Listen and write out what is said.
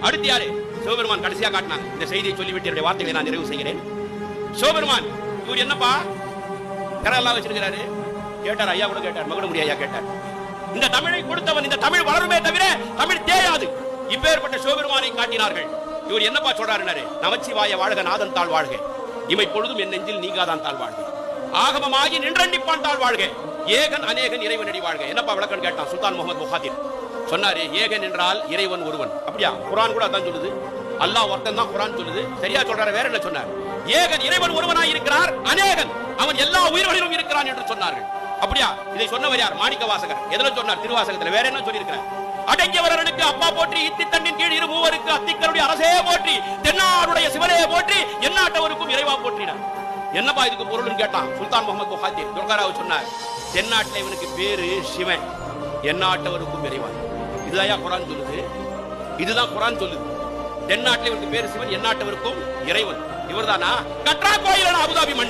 அடுத்து யாரு? சிவபெருமான் கடைசியா காட்டினாங்க. இந்த செய்தியை சொல்லிவிட்டு என்னுடைய வார்த்தைகளை நான் நிறைவு செய்கிறேன். சிவபெருமான் இவர் என்னப்பா கரெல்லாம் வச்சிருக்கிறாரு கேட்டார். ஐயா கூட கேட்டார், மகுடமுடி ஐயா கேட்டார். இந்த தமிழை கொடுத்தவன், இந்த தமிழ் வளருமே தவிர தமிழ் தேயாது. இப்பேற்பட்ட சிவபெருமானை காட்டினார்கள். இவர் என்னப்பா சொல்றாரு? நமச்சிவாய வாழ்க, நாதன் தாழ் வாழ்க, இமை பொழுதும் என் நெஞ்சில் நீங்காதான் தாழ் வாழ்க, ஆகமமாகி நின்றண்டிப்பான் தாழ் வாழ்க, ஏகன் அநேகன் இறைவனடி வாழ்க. என்னப்பா விளக்கம் கேட்டான் சுல்தான் முகமது முஹாதிர். சொன்னாரு, ஏகன் என்றால் இறைவன் ஒருவன். அப்படியா? குர்ஆன் கூட அதான் சொல்லுது. அல்லாஹ் ஒருத்தன் தான் குர்ஆன் சொல்லுது. சரியா சொல்றாரு? வேற என்ன சொன்னார்? ஏகன் இறைவன் ஒருவனாய் இருக்கிறார், அநேகன் அவன் எல்லா உயிர்களிலும் இருக்கிறான் என்று சொன்னார்கள். அப்படியா? இதை சொன்னவர் யார்? மாணிக்க வாசகர். எதுல சொன்னார்? திருவாசகத்துல. வேற என்ன சொல்லியிருக்கிறார்? அடங்கியவர்களுக்கு அப்பா போற்றி, இத்தி தண்ணின் கீழ் இரு மூவருக்கு அத்திக்கருடைய அரசே போற்றி, தென்னாடுடைய சிவனே போற்றி, எந்நாட்டவருக்கும் இறைவா போற்றினார். என்னப்பா இதுக்கு பொருள்னு கேட்டான் சுல்தான் முகமது முஹாதிர். துர்காராவ் சொன்னார், தென்னாட்டில் இவனுக்கு பேரு சிவன், எந்நாட்டவருக்கும் இறைவா. இதுதான் குர்ஆன் சொல்லுது. இதுதான் குர்ஆன் சொல்லுது. தென்னாட்டில் இவனுக்கு பேரு சிவன், எந்நாட்டவருக்கும் இறைவன். இவர்தானா? கற்றா கோயில் அபுதாபி மன்னன்.